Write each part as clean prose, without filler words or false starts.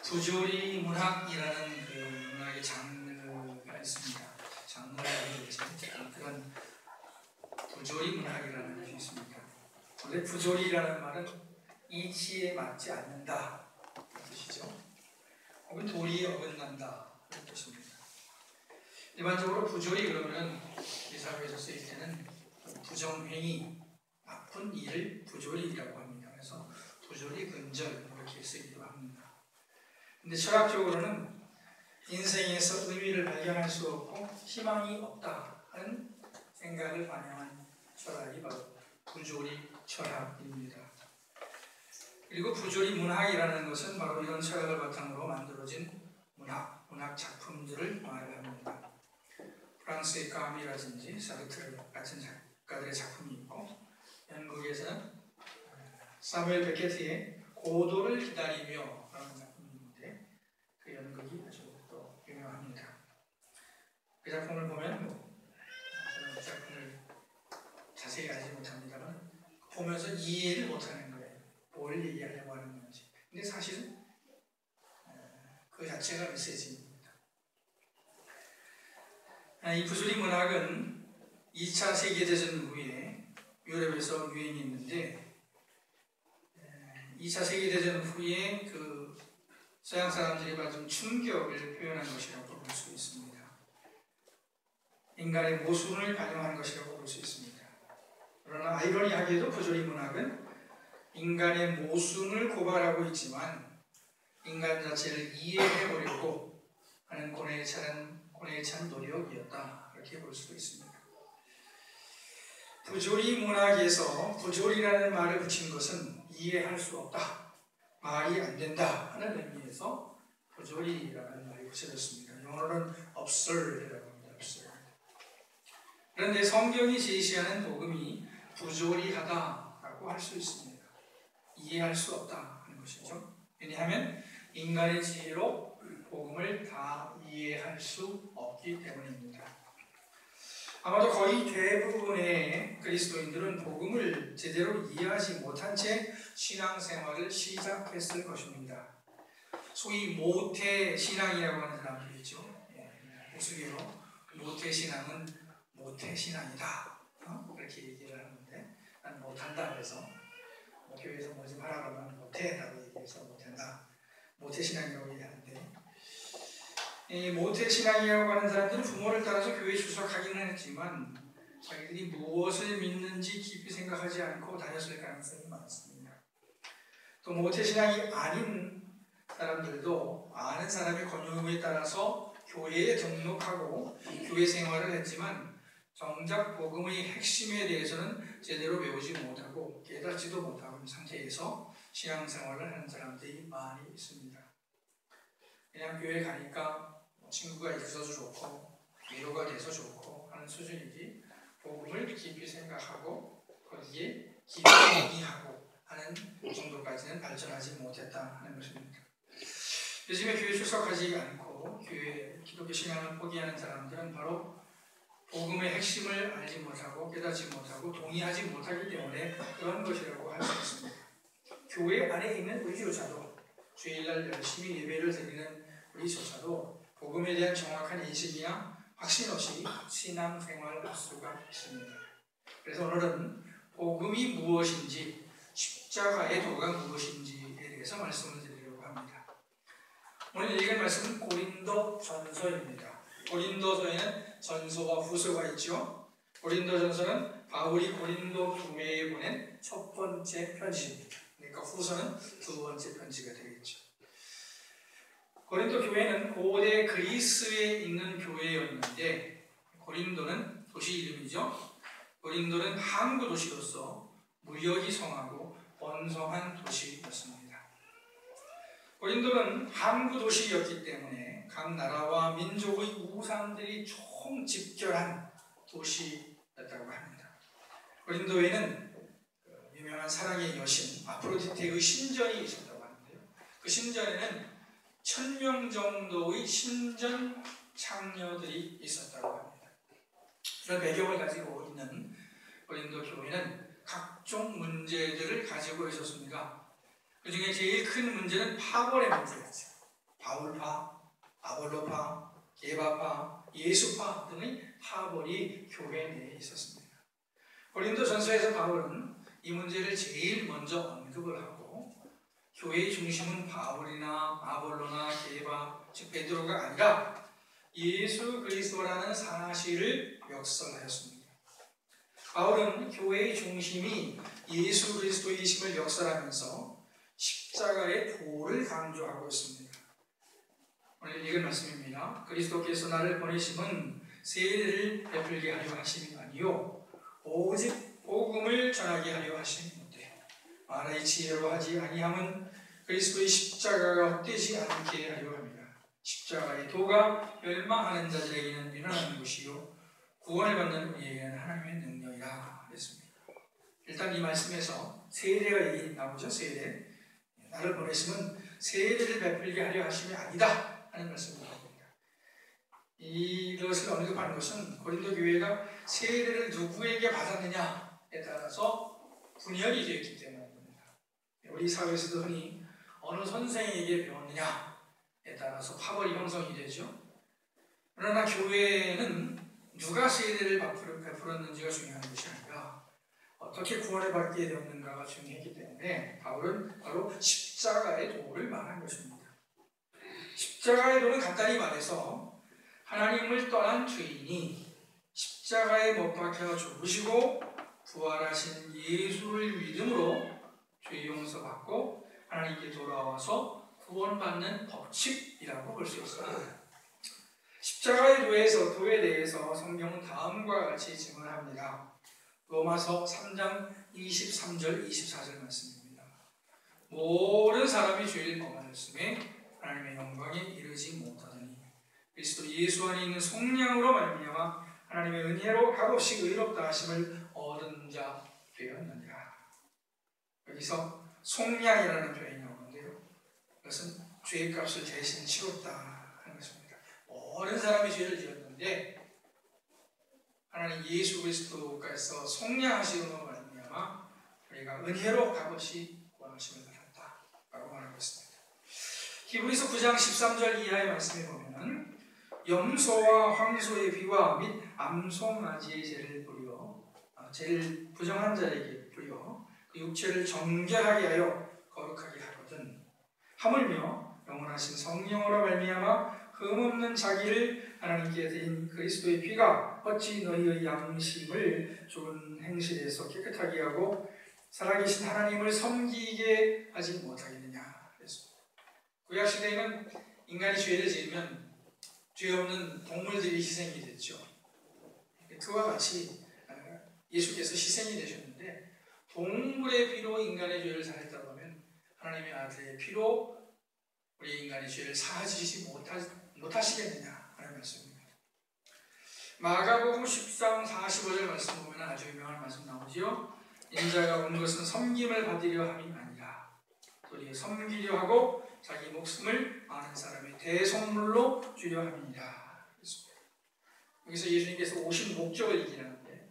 부조리 문학이라는 그 문학의 장르가 있습니다. 장르가 있지만 그런 부조리 문학이라는 것이 있습니다. 원래 부조리라는 말은 이치에 맞지 않는다 그런 뜻이죠. 혹은 도리에 어긋난다 그런 뜻입니다. 일반적으로 부조리 그러면 이 사회에서 쓰일 때는 부정행위, 나쁜 일을 부조리라고 합니다. 그래서 부조리 근절 이렇게 쓰기도 합니다. 근데 철학적으로는 인생에서 의미를 발견할 수 없고 희망이 없다 하는 생각을 반영한 철학이 바로 부조리 철학입니다. 그리고 부조리 문학이라는 것은 바로 이런 철학을 바탕으로 만들어진 문학 작품들을 말합니다. 프랑스의 까미라든지 사르트르 같은 작가들의 작품이 있고, 영국에서는 사무엘 베케트의 고도를 기다리며 라는 작품이 있는데 그 연극이 아주 또 유명합니다. 그 작품을 보면 저는 그 작품을 자세히 알지 못합니다만 보면서 이해를 못하는 거예요. 뭘 얘기하려고 하는 건지. 근데 사실은 그 자체가 메시지입니다. 이 부조리 문학은 2차 세계대전 후에 유럽에서 유행했는데 2차 세계대전 후에 그 서양 사람들이 받은 충격을 표현한 것이라고 볼 수 있습니다. 인간의 모순을 반영한 것이라고 볼 수 있습니다. 그러나 아이러니하게도 부조리 문학은 인간의 모순을 고발하고 있지만 인간 자체를 이해해보려고 하는 고뇌에 찬 노력이었다 이렇게 볼 수도 있습니다. 부조리 문학에서 부조리라는 말을 붙인 것은 이해할 수 없다, 말이 안 된다 하는 의미에서 부조리라는 말이 붙여졌습니다. 영어로는 absurd라고 합니다. absurd. 그런데 성경이 제시하는 복음이 부조리하다라고 할 수 있습니다. 이해할 수 없다 하는 것이죠. 왜냐하면 인간의 지혜로 복음을 다 이해할 수 없기 때문입니다. 아마도 거의 대부분의 그리스도인들은 복음을 제대로 이해하지 못한 채 신앙생활을 시작했을 것입니다. 소위 모태신앙이라고 하는 사람들이 있죠. 우스개로 모태신앙은 모태신앙이다 그렇게 얘기를 하는데 난 못한다 그래서 교회에서 뭐 좀 하라 그러면 못해라고 얘기해서 못한다, 모태신앙이라고 얘기하는데, 이 모태신앙이라고 하는 사람들은 부모를 따라서 교회에 출석하기는 했지만 자기들이 무엇을 믿는지 깊이 생각하지 않고 다녔을 가능성이 많습니다. 또 모태신앙이 아닌 사람들도 아는 사람의 권유에 따라서 교회에 등록하고 교회 생활을 했지만 정작 복음의 핵심에 대해서는 제대로 배우지 못하고 깨닫지도 못하는 상태에서 신앙생활을 하는 사람들이 많이 있습니다. 그냥 교회 가니까 친구가 있어서 좋고 위로가 돼서 좋고 하는 수준이지 복음을 깊이 생각하고 거기에 깊이 이해하고 하는 정도까지는 발전하지 못했다 하는 것입니다. 요즘에 교회 출석하지 않고 교회 기독교 신앙을 포기하는 사람들은 바로 복음의 핵심을 알지 못하고 깨닫지 못하고 동의하지 못하기 때문에 그런 것이라고 할 수 있습니다. 교회 안에 있는 우리조차도 주일날 열심히 예배를 드리는 우리조차도 복음에 대한 정확한 인식이나 확신 없이 신앙생활할 수가 있습니다. 그래서 오늘은 복음이 무엇인지, 십자가의 도가 무엇인지에 대해서 말씀을 드리려고 합니다. 오늘 읽은 말씀은 고린도전서입니다. 고린도서에는 전서와 후서가 있죠. 고린도전서는 바울이 고린도 교회에 보낸 첫 번째 편지입니다. 그러니까 후서는 두 번째 편지가 되겠죠. 고린도 교회는 고대 그리스에 있는 교회였는데 고린도는 도시 이름이죠. 고린도는 항구 도시로서 무역이 성하고 번성한 도시였습니다. 고린도는 항구 도시였기 때문에 각 나라와 민족의 우상들이 총집결한 도시였다고 합니다. 고린도에는 유명한 사랑의 여신 아프로디테의 신전이 있었다고 하는데요. 그 신전에는 1000명 정도의 신전 창녀들이 있었다고 합니다. 그런 배경을 가지고 있는 고린도 교회는 각종 문제들을 가지고 있었습니다. 그 중에 제일 큰 문제는 파벌의 문제였죠. 바울파, 아볼로파, 게바파, 예수파 등의 파벌이 교회 내에 있었습니다. 고린도전서에서 바울은 이 문제를 제일 먼저 언급을 하고 교회의 중심은 바울이나 아볼로나 게바, 즉 베드로가 아니라 예수 그리스도라는 사실을 역설하였습니다. 바울은 교회의 중심이 예수 그리스도이심을 역설하면서 십자가의 도를 강조하고 있습니다. 오늘 읽은 말씀입니다. 그리스도께서 나를 보내심은 세례를 베풀게 하려 하심이 아니요 오직 복음을 전하게 하려 하심인데 만화의 지혜로 하지 아니함은 그리스도의 십자가가 헛되지 않게 하려 합니다. 십자가의 도가 멸망하는 자들에게는 유난한 것이요 구원을 받는 우리에게는 하나님의 능력이라 했습니다. 일단 이 말씀에서 세례가 얘기 나오죠. 세례. 나를 보내심은 세례를 베풀게 하려 하심이 아니다 하는 말씀을 합니다. 이것을 언급하는 것은 고린도 교회가 세례를 누구에게 받았느냐에 따라서 분열이 되었기 때문입니다. 우리 사회에서도 흔히 어느 선생에게 배웠느냐에 따라서 파벌이 형성이 되죠. 그러나 교회는 누가 세례를 베풀었는지가 중요한 것이 아니라 어떻게 구원을 받게 되었는가가 중요했기 때문에 바울은 바로 십자가의 도를 말한 것입니다. 십자가의 도는 간단히 말해서 하나님을 떠난 죄인이 십자가에 못 박혀 죽으시고 부활하신 예수를 믿음으로 죄 용서받고 하나님께 돌아와서 구원받는 법칙이라고 볼 수 있습니다. 십자가의 도에 대해서 성경은 다음과 같이 증언합니다. 로마서 3장 23절 24절 말씀입니다. 모든 사람이 죄를 범하였음에 하나님의 영광에 이르지 못하더니 그리스도 예수 안에 있는 속량으로 말미암아 하나님의 은혜로 값없이 의롭다 하심을 얻은 자 되었느니라. 여기서 속량이라는 표현이 나오는데요. 그것은 죄의 값을 대신 치렀다 하는 것입니다. 모든 사람이 죄를 지었는데 하나님 예수 그리스도께서 속량하심으로 말미암아 우리가 은혜로 값없이 구원하심을 받았다라고 말하고 있습니다. 히브리서 9장 13절 이하의 말씀에 보면 염소와 황소의 피와 및 암송아지의 죄를 뿌려 죄를 부정한 자에게 뿌려 그 육체를 정결하게 하여 거룩하게 하거든 하물며 영원하신 성령으로 말미암아 흠없는 자기를 하나님께 드린 그리스도의 피가 어찌 너희의 양심을 좋은 행실에서 깨끗하게 하고 살아계신 하나님을 섬기게 하지 못하겠느냐 그랬습니다. 구약시대에는 인간이 죄를 지으면 죄 없는 동물들이 희생이 됐죠. 그와 같이 예수께서 희생이 되셨는데 동물의 피로 인간의 죄를 사했다고 하면 하나님의 아들의 피로 우리 인간의 죄를 사하시지 못하시겠느냐 하는 말씀입니다. 마가복음 13, 45절 말씀 보면 아주 유명한 말씀 나오죠. 인자가 온 것은 섬김을 받으려 함이 아니라 도리어 섬기려 하고 자기 목숨을 많은 사람의 대속물로 주려 함이니라. 여기서 예수님께서 오신 목적을 얘기하는데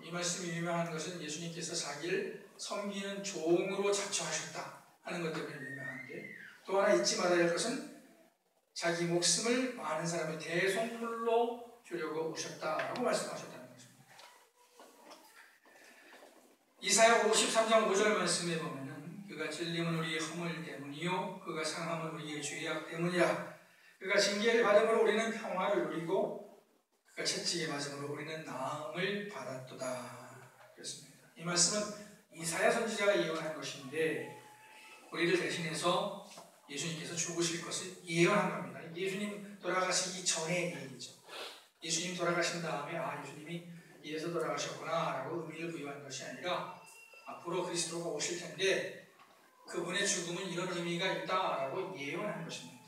이 말씀이 유명한 것은 예수님께서 자기를 섬기는 종으로 자처하셨다 하는 것 때문에 유명한데 또 하나 잊지 말아야 할 것은 자기 목숨을 많은 사람의 대속물로 주려고 오셨다라고 말씀하셨다는 것입니다. 이사야 53장 5절 말씀에 보면은 그가 찔림은 우리의 허물 때문이요 그가 상함은 우리의 죄악 때문이라. 그가 징계를 받음으로 우리는 평화를 누리고 그가 채찍에 맞음으로 우리는 나음을 받았도다. 그렇습니다. 이 말씀은 이사야 선지자가 예언한 것인데 우리를 대신해서 예수님께서 죽으실 것을 예언한 겁니다. 예수님 돌아가시기 전의 얘기죠. 예수님 돌아가신 다음에 예수님이 이래서 돌아가셨구나 라고 의미를 부여한 것이 아니라 앞으로 그리스도가 오실 텐데 그분의 죽음은 이런 의미가 있다라고 예언한 것입니다.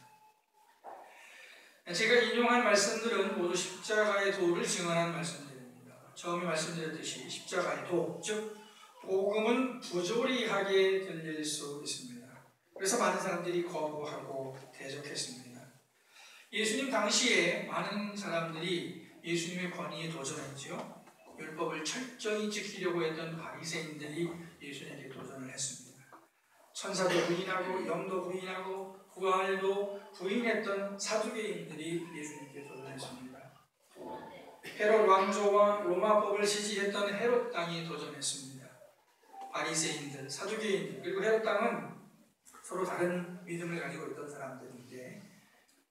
제가 인용한 말씀들은 모두 십자가의 도를 증언한 말씀들입니다. 처음에 말씀드렸듯이 십자가의 도, 즉 복음은 부조리하게 들릴 수 있습니다. 그래서 많은 사람들이 거부하고 대적했습니다. 예수님 당시에 많은 사람들이 예수님의 권위에 도전했죠. 율법을 철저히 지키려고 했던 바리새인들이 예수님께 도전을 했습니다. 천사도 부인하고 영도 부인하고 부활도 부인했던 사두개인들이 예수님께 도전했습니다. 헤롯 왕조와 로마법을 지지했던 헤롯 당이 도전했습니다. 바리새인들, 사두개인들, 그리고 헤롯 당은 서로 다른 믿음을 가지고 있던 사람들인데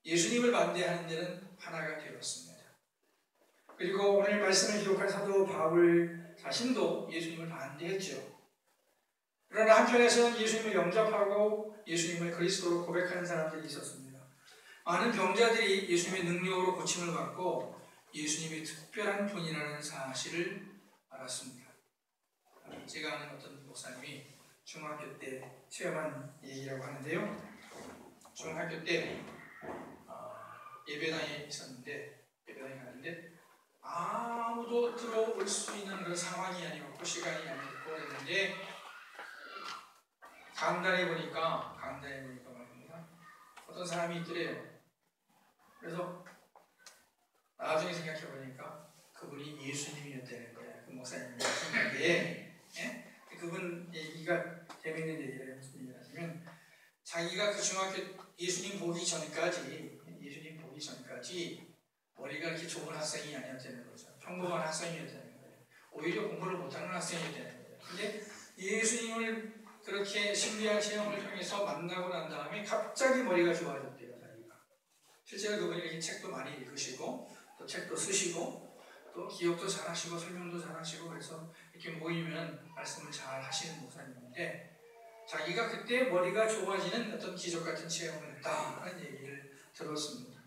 예수님을 반대하는 데는 하나가 되었습니다. 그리고 오늘 말씀을 기록한 사도 바울 자신도 예수님을 반대했죠. 그러나 한편에서는 예수님을 영접하고 예수님을 그리스도로 고백하는 사람들이 있었습니다. 많은 병자들이 예수님의 능력으로 고침을 받고 예수님이 특별한 분이라는 사실을 알았습니다. 제가 아는 어떤 목사님이 중학교 때 체험한 얘기라고 하는데요. 중학교 때 예배당에 있었는데 예배당에 갔는데 아무도 들어올 수 있는 그런 상황이 아니었고 시간이 아니었고 그랬는데 강단에 보니까 말입니다. 어떤 사람이 있더래요. 그래서 나중에 생각해 보니까 그분이 예수님이었다는 거예요. 그 목사님 생각에. 예? 그분 얘기가 재미있는 얘기예요. 무슨 얘기를 하시면 자기가 그 중학교 예수님 보기 전까지 머리가 이렇게 좋은 학생이 아니었다는 거죠. 평범한 학생이었다는 거예요. 오히려 공부를 못하는 학생이었다는 거예요. 근데 예수님을 그렇게 신비한 체험을 통해서 만나고 난 다음에 갑자기 머리가 좋아졌대요. 자기가. 실제로 그분이 이렇게 책도 많이 읽으시고 또 책도 쓰시고 또 기억도 잘하시고 설명도 잘하시고 그래서 이렇게 모이면 말씀을 잘 하시는 목사님인데 자기가 그때 머리가 좋아지는 어떤 기적 같은 체험을 했다는 얘기를 들었습니다.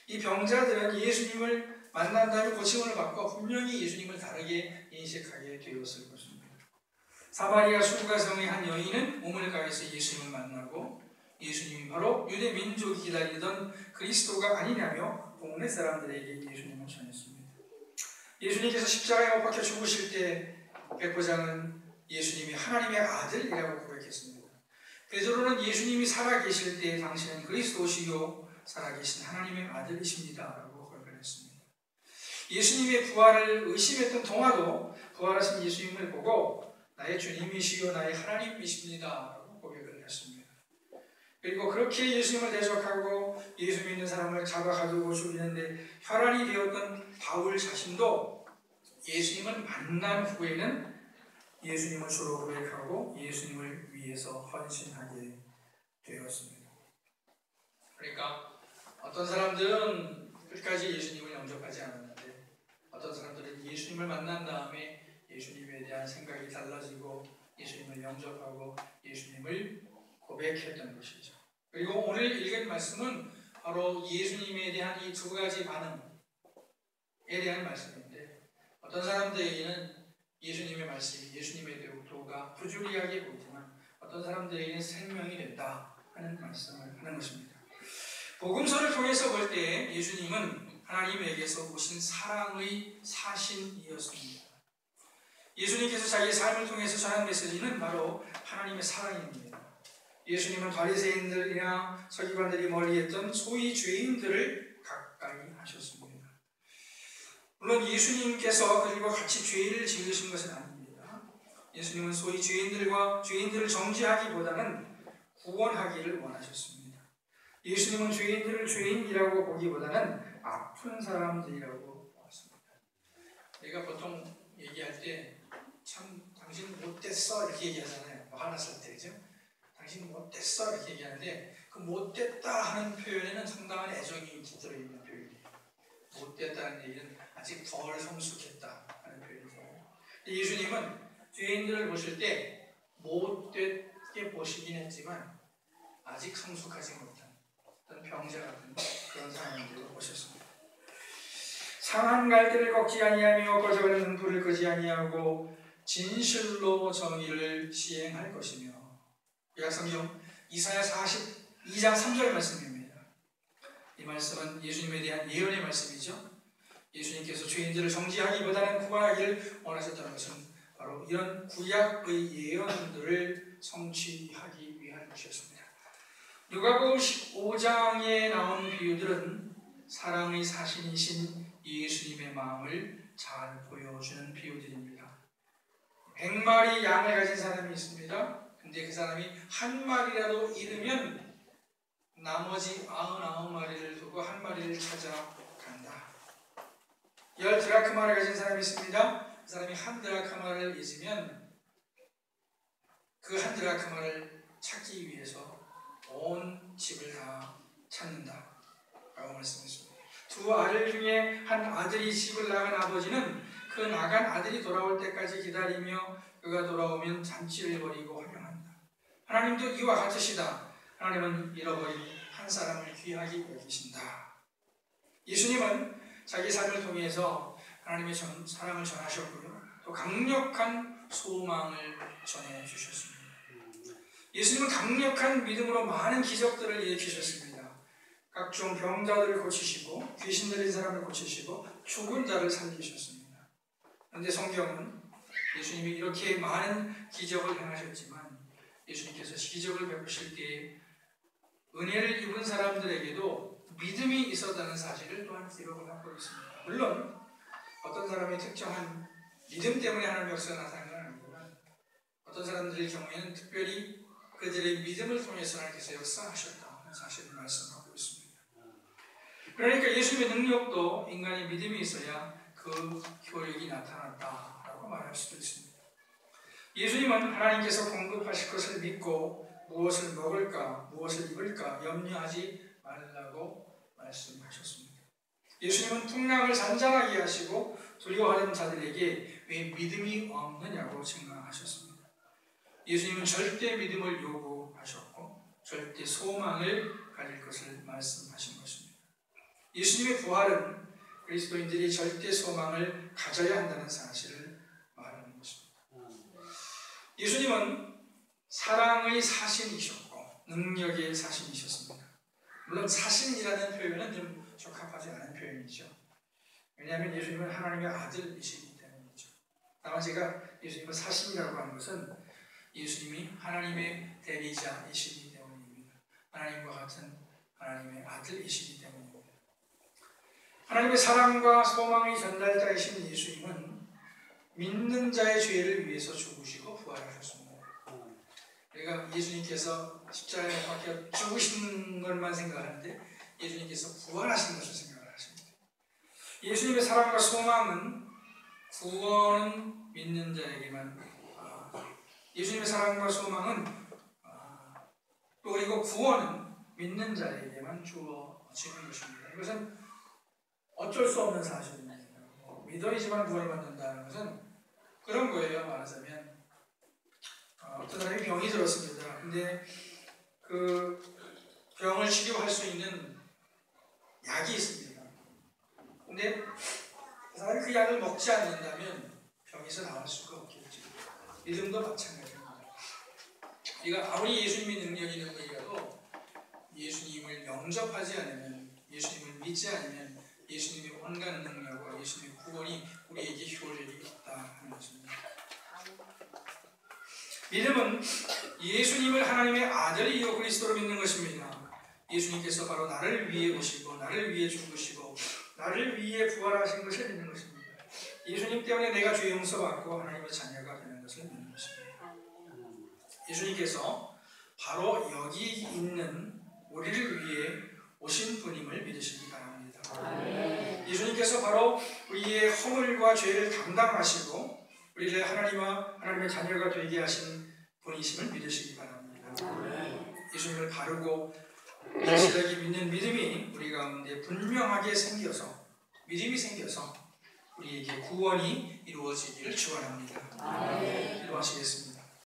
이 병자들은 예수님을 만난 다음에 고침을 받고 분명히 예수님을 다르게 인식하게 되었을 것입니다. 사마리아 수가성의 한 여인은 우물가에서 예수님을 만나고 예수님이 바로 유대 민족이 기다리던 그리스도가 아니냐며 동네 사람들에게 예수님을 전했습니다. 예수님께서 십자가에 못 박혀 죽으실 때 백부장은 예수님이 하나님의 아들이라고 고백했습니다. 베드로는 예수님이 살아계실 때 당신은 그리스도시요 살아계신 하나님의 아들이십니다 라고 고백을 했습니다. 예수님의 부활을 의심했던 동아도 부활하신 예수님을 보고 나의 주님이시요 나의 하나님이십니다 라고 고백을 했습니다. 그리고 그렇게 예수님을 대적하고 예수 믿는 사람을 잡아가두고 죽이는데 혈안이 되었던 바울 자신도 예수님을 만난 후에는 예수님을 주로 고백하고 예수님을 위해서 헌신하게 되었습니다. 그러니까 어떤 사람들은 끝까지 예수님을 영접하지 않았는데 어떤 사람들은 예수님을 만난 다음에 예수님에 대한 생각이 달라지고 예수님을 영접하고 예수님을 고백했던 것이죠. 그리고 오늘 읽은 말씀은 바로 예수님에 대한 이 두 가지 반응에 대한 말씀인데 어떤 사람들에게는 예수님의 말씀이 예수님의 도가 부주리하게 보이지만 어떤 사람들에게는 생명이 된다 하는 말씀을 하는 것입니다. 복음서를 통해서 볼 때 예수님은 하나님에게서 오신 사랑의 사신이었습니다. 예수님께서 자기의 삶을 통해서 전한 메시지는 바로 하나님의 사랑입니다. 예수님은 바리새인들이나 서기관들이 멀리했던 소위 죄인들을 가까이 하셨습니다. 물론 예수님께서 그들과 같이 죄를 지으신 것은 아닙니다. 예수님은 소위 죄인들을 정죄하기보다는 구원하기를 원하셨습니다. 예수님은 죄인들을 죄인이라고 보기보다는 아픈 사람들이라고 보았습니다. 우리가 보통 얘기할 때 참 당신 못됐어 이렇게 얘기하잖아요. 화났을 때 그죠? 당신 못됐어 이렇게 얘기하는데 그 못됐다 하는 표현에는 상당한 애정이 들어있는 표현이에요. 못됐다는 얘기는 아직 덜 성숙했다 하는 표현이죠. 예수님은 죄인들을 보실 때 못됐게 보시긴 했지만 아직 성숙하지 못한 어떤 병자 같은 그런 사람들을 보셨습니다. 상한 갈대를 꺾지 아니하며 꺼져가는 불을 끄지 아니하고 진실로 정의를 시행할 것이며 구약성경 이사야 42장 3절 말씀입니다. 이 말씀은 예수님에 대한 예언의 말씀이죠. 예수님께서 죄인들을 정죄하기보다는 구원하기를 원하셨다는 것은 바로 이런 구약의 예언들을 성취하기 위한 것이었습니다. 누가복음 15장에 나온 비유들은 사랑의 사신이신 예수님의 마음을 잘 보여주는 비유들입니다. 100마리 양을 가진 사람이 있습니다. 근데 그 사람이 한 마리라도 잃으면 나머지 99마리를 두고 한 마리를 찾아간다. 10드라크마를 가진 사람이 있습니다. 그 사람이 한 드라크마를 잊으면 그 한 드라크마를 찾기 위해서 온 집을 다 찾는다 라고 말씀했습니다. 두 아들 중에 한 아들이 집을 나간 아버지는 그 나간 아들이 돌아올 때까지 기다리며 그가 돌아오면 잔치를 벌이고 환영한다. 하나님도 이와 같으시다. 하나님은 잃어버린 한 사람을 귀하게 여기신다. 예수님은 자기 삶을 통해서 하나님의 사랑을 전하셨고요. 또 강력한 소망을 전해주셨습니다. 예수님은 강력한 믿음으로 많은 기적들을 일으키셨습니다. 각종 병자들을 고치시고 귀신 들린 사람을 고치시고 죽은 자를 살리셨습니다. 그런데 성경은 예수님이 이렇게 많은 기적을 행하셨지만 예수님께서 기적을 베푸실 때에 은혜를 입은 사람들에게도 믿음이 있었다는 사실을 또한 기록을 하고 있습니다. 물론 어떤 사람의 특정한 믿음 때문에 하나님의 역사가 나타나는 건 아니지만 어떤 사람들의 경우에는 특별히 그들의 믿음을 통해서 하나님께서 역사하셨다는 사실을 말씀하고 있습니다. 그러니까 예수님의 능력도 인간의 믿음이 있어야 그 효력이 나타났다라고 말할 수도 있습니다. 예수님은 하나님께서 공급하실 것을 믿고 무엇을 먹을까, 무엇을 입을까 염려하지 말라고 말씀하셨습니다. 예수님은 풍랑을 잔잔하게 하시고 두려워하는 자들에게 왜 믿음이 없느냐고 책망하셨습니다. 예수님은 절대 믿음을 요구하셨고 절대 소망을 가질 것을 말씀하신 것입니다. 예수님의 부활은 그리스도인들이 절대 소망을 가져야 한다는 사실을 말하는 것입니다. 예수님은 사랑의 사신이셨고 능력의 사신이셨습니다. 물론 사신이라는 표현은 좀 적합하지 않은 표현이죠. 왜냐하면 예수님은 하나님의 아들이시기 때문이죠. 다만 제가 예수님을 사신이라고 하는 것은 예수님이 하나님의 대리자이시기 때문입니다. 하나님과 같은 하나님의 아들이시기 때문입니다. 하나님의 사랑과 소망의 전달자이신 예수님은 믿는 자의 죄를 위해서 죽으시고 부활하셨습니다. 우리가 예수님께서 십자가에 박혀 죽으신 것만 생각하는데 예수님께서 부활하신 것을 생각을 하십니다. 예수님의 사랑과 소망은 구원은 믿는 자에게만 예수님의 사랑과 소망은 또 그리고 구원은 믿는 자에게만 주어지는 것입니다. 이것은 어쩔 수 없는 사실입니다. 믿어야지만 구원을 받는다는 것은 그런 거예요. 말하자면 어떤 사람이 병이 들었습니다. 근데 그 병을 치료할 수 있는 약이 있습니다. 근데 그 사람이 그 약을 먹지 않는다면 병에서 나올 수가 없겠죠. 믿음도 마찬가지입니다. 우리가 아무리 예수님의 능력이 있는 분이라도 예수님을 영접하지 않으면, 예수님을 믿지 않으면 예수님의 온갖 능력과 예수님의 구원이 우리에게 효력이 없다 하는 것입니다. 믿음은 예수님을 하나님의 아들이요 그리스도로 믿는 것입니다. 예수님께서 바로 나를 위해 오시고 나를 위해 죽으시고 나를 위해 부활하신 것을 믿는 것입니다. 예수님 때문에 내가 죄 용서받고 하나님의 자녀가 되는 것을 믿는 것입니다. 예수님께서 바로 여기 있는 우리를 위해 오신 분임을 믿으시기 바랍니다. 예수님께서 바로 우리의 허물과 죄를 담당하시고 우리를 하나님과 하나님의 자녀가 되게 하신 분이심을 믿으시기 바랍니다. 예수님을 바르고 확실하게 믿는 믿음이 우리 가운데 분명하게 생겨서 믿음이 생겨서 우리에게 구원이 이루어지기를 축원합니다.